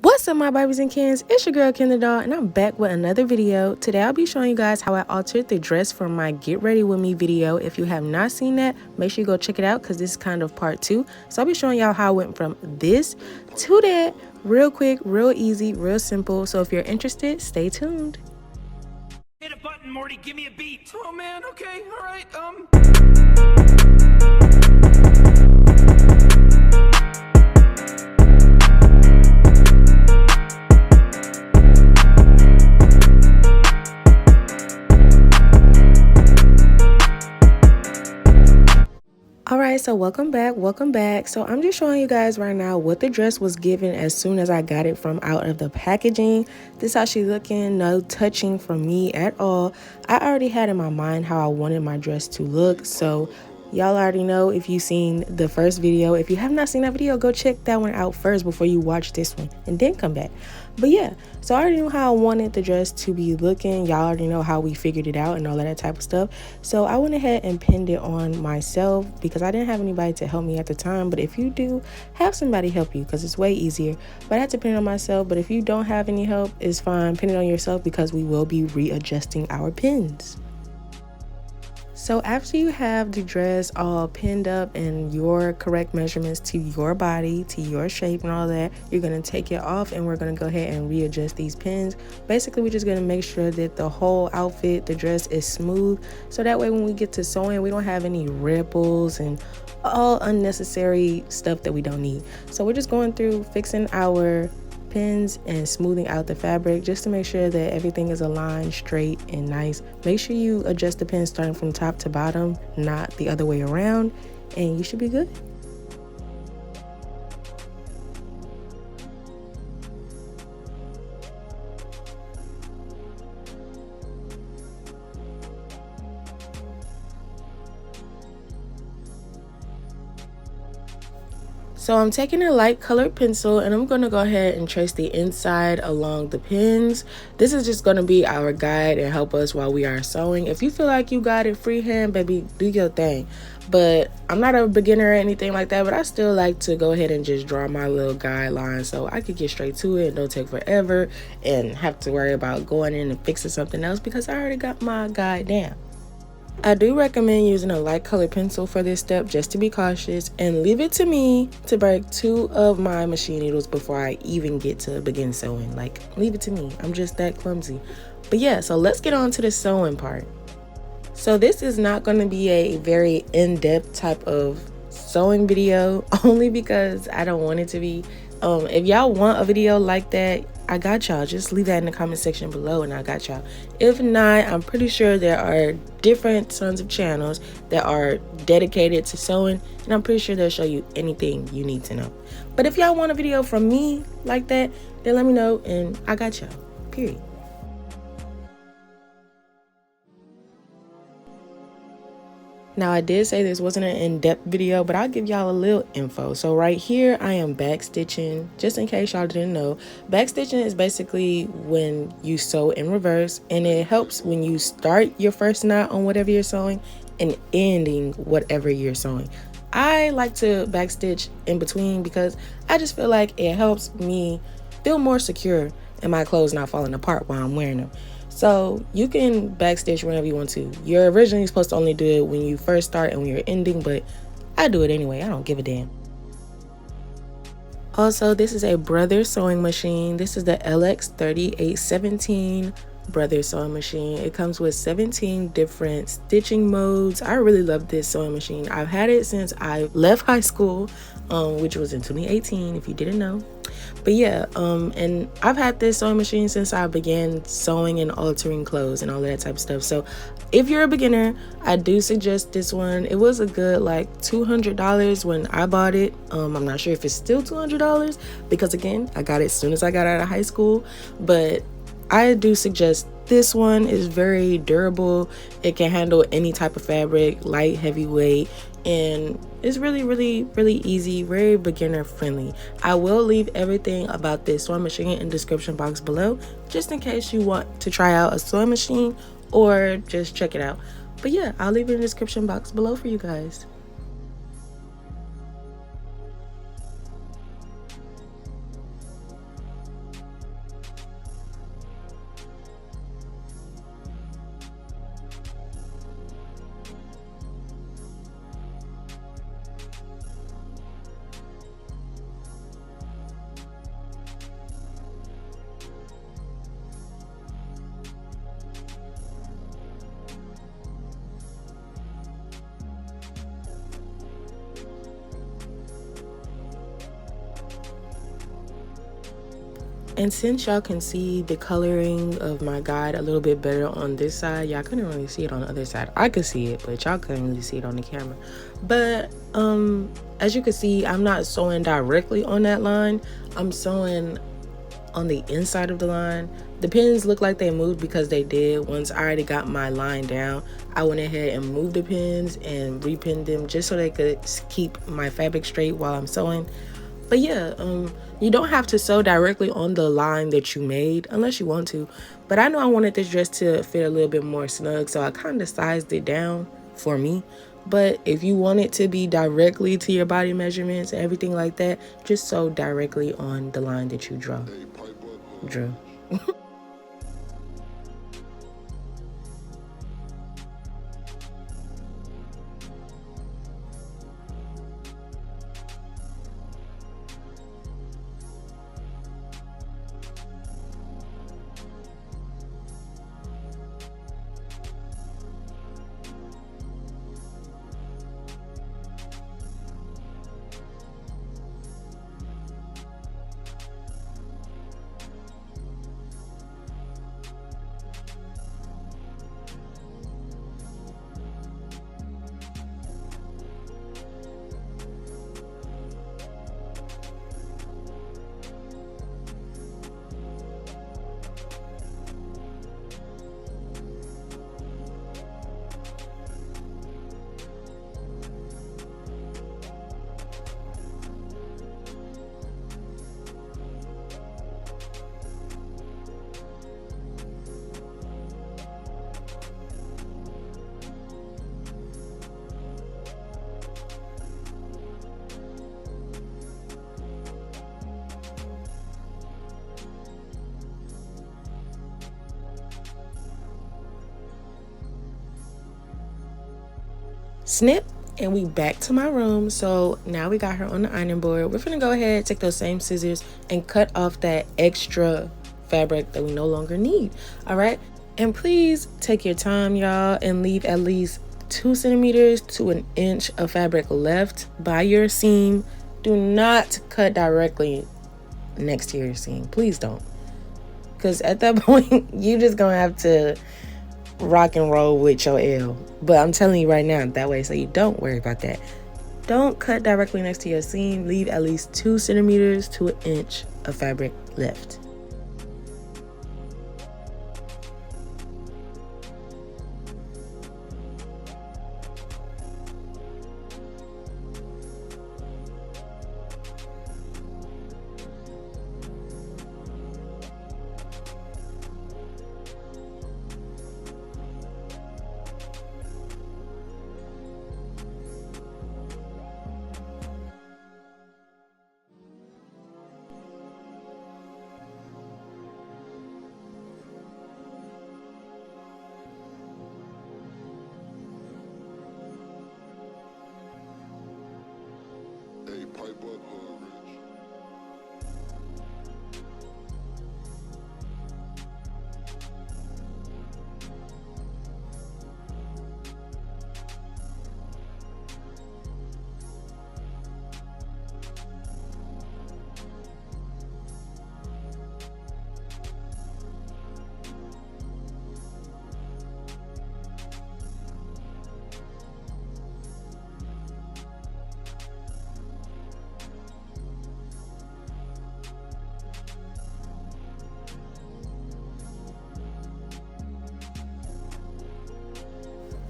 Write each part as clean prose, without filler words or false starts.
What's up, my Barbies and Kens? It's your girl Ken the Doll, and I'm back with another video. Today I'll be showing you guys how I altered the dress from my Get Ready With Me video. If you have not seen that, make sure you go check it out because this is kind of part 2. So I'll be showing y'all how I went from this to that real quick, real easy, real simple. So if you're interested, stay tuned. Hit a button, Morty, give me a beat. Oh man, okay, alright, Alright, so welcome back. So I'm just showing you guys right now what the dress was given as soon as I got it from out of the packaging. This is how she looking, no touching from me at all. I already had in my mind how I wanted my dress to look, so y'all already know if you've seen the first video. If you have not seen that video, go check that one out first before you watch this one and then come back. But yeah, so I already knew how I wanted the dress to be looking. Y'all already know how we figured it out and all of that type of stuff. So I went ahead and pinned it on myself because I didn't have anybody to help me at the time. But if you do, have somebody help you because it's way easier. But I had to pin it on myself. But if you don't have any help, it's fine. Pin it on yourself because we will be readjusting our pins. So after you have the dress all pinned up and your correct measurements to your body, to your shape and all that, you're going to take it off and we're going to go ahead and readjust these pins. Basically, we're just going to make sure that the whole outfit, the dress is smooth. So that way when we get to sewing, we don't have any ripples and all unnecessary stuff that we don't need. So we're just going through fixing our pins and smoothing out the fabric just to make sure that everything is aligned straight and nice. Make sure you adjust the pins starting from top to bottom, not the other way around, and you should be good. So I'm taking a light colored pencil and I'm going to go ahead and trace the inside along the pins. This is just going to be our guide and help us while we are sewing. If you feel like you got it freehand, baby, do your thing. But I'm not a beginner or anything like that, but I still like to go ahead and just draw my little guideline so I could get straight to it and don't take forever and have to worry about going in and fixing something else because I already got my guide down. I do recommend using a light colored pencil for this step just to be cautious, and leave it to me to break 2 of my machine needles before I even get to begin sewing. Like, leave it to me. I'm just that clumsy. But yeah, so let's get on to the sewing part. So this is not going to be a very in-depth type of sewing video only because I don't want it to be. If y'all want a video like that, I got y'all. Just leave that in the comment section below and I got y'all. If not, I'm pretty sure there are different tons of channels that are dedicated to sewing, and I'm pretty sure they'll show you anything you need to know. But if y'all want a video from me like that, then let me know and I got y'all. Period. Now, I did say this wasn't an in-depth video, but I'll give y'all a little info. So right here, I am back stitching, just in case y'all didn't know. Back stitching is basically when you sew in reverse, and it helps when you start your first knot on whatever you're sewing and ending whatever you're sewing. I like to back stitch in between because I just feel like it helps me feel more secure and my clothes not falling apart while I'm wearing them. So you can backstitch whenever you want to. You're originally supposed to only do it when you first start and when you're ending, but I do it anyway. I don't give a damn. Also, this is a Brothers sewing machine. This is the LX3817 Brothers sewing machine. It comes with 17 different stitching modes. I really love this sewing machine. I've had it since I left high school, which was in 2018 if you didn't know. But yeah, and I've had this sewing machine since I began sewing and altering clothes and all that type of stuff. So if you're a beginner, I do suggest this one. It was a good like $200 when I bought it. I'm not sure if it's still $200 because again, I got it as soon as I got out of high school, but I do suggest this one. Is very durable. It can handle any type of fabric, light, heavyweight, and it's really easy, very beginner friendly. I will leave everything about this sewing machine in the description box below just in case you want to try out a sewing machine or just check it out. But yeah, I'll leave it in the description box below for you guys. And since y'all can see the coloring of my guide a little bit better on this side, y'all couldn't really see it on the other side. I could see it, but y'all couldn't really see it on the camera. But as you can see, I'm not sewing directly on that line. I'm sewing on the inside of the line. The pins look like they moved because they did. Once I already got my line down, I went ahead and moved the pins and repinned them just so they could keep my fabric straight while I'm sewing. But yeah, you don't have to sew directly on the line that you made unless you want to. But I know I wanted this dress to fit a little bit more snug, so I kind of sized it down for me. But if you want it to be directly to your body measurements and everything like that, just sew directly on the line that you drew. Snip, and we back to my room. So now we got her on the ironing board. We're gonna go ahead, take those same scissors and cut off that extra fabric that we no longer need. All right, and please take your time, y'all, and leave at least 2 centimeters to an inch of fabric left by your seam. Do not cut directly next to your seam, please don't, because at that point you just gonna have to rock and roll with your L. But I'm telling you right now, that way, so you don't worry about that. Don't cut directly next to your seam. Leave at least 2 centimeters to an inch of fabric left.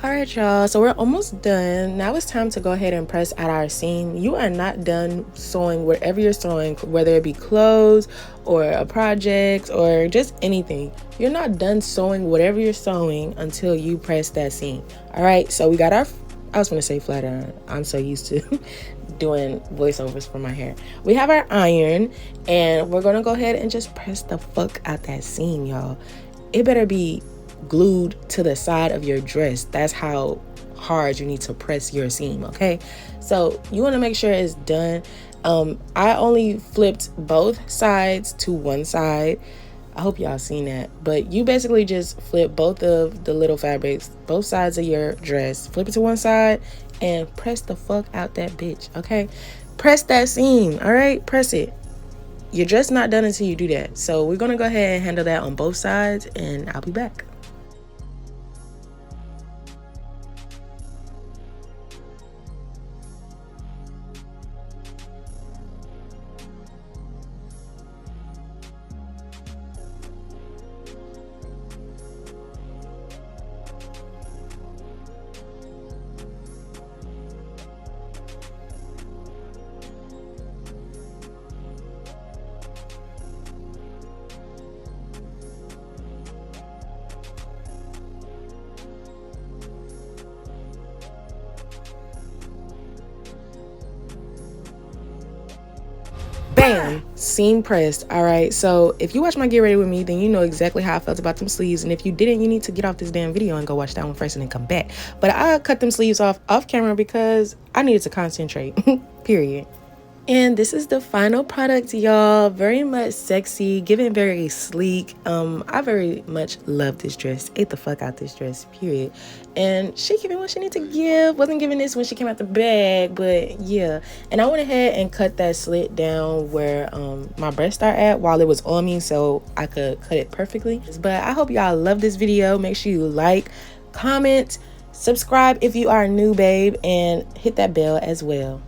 All right, y'all, so we're almost done. Now it's time to go ahead and press out our seam. You are not done sewing wherever you're sewing, whether it be clothes or a project or just anything. You're not done sewing whatever you're sewing until you press that seam. All right, so we got our, I was gonna say flat iron. I'm so used to doing voiceovers for my hair. We have our iron, and we're gonna go ahead and just press the fuck out that seam, y'all. It better be glued to the side of your dress. That's how hard you need to press your seam, okay? So you want to make sure it's done. I only flipped both sides to one side. I hope y'all seen that. But you basically just flip both of the little fabrics, both sides of your dress, flip it to one side and press the fuck out that bitch, okay? Press that seam, all right? Press it. You're just not done until you do that. So we're gonna go ahead and handle that on both sides, and I'll be back. Bam, seam pressed. All right, so if you watch my get ready with me, then you know exactly how I felt about them sleeves, and if you didn't, you need to get off this damn video and go watch that one first and then come back. But I cut them sleeves off camera because I needed to concentrate. Period. And this is the final product, y'all. Very much sexy, giving very sleek. I very much love this dress. Ate the fuck out this dress, period. And she giving what she need to give. Wasn't giving this when she came out the bag, but yeah. And I went ahead and cut that slit down where my breasts are at while it was on me, so I could cut it perfectly. But I hope y'all love this video. Make sure you like, comment, subscribe if you are new, babe, and hit that bell as well.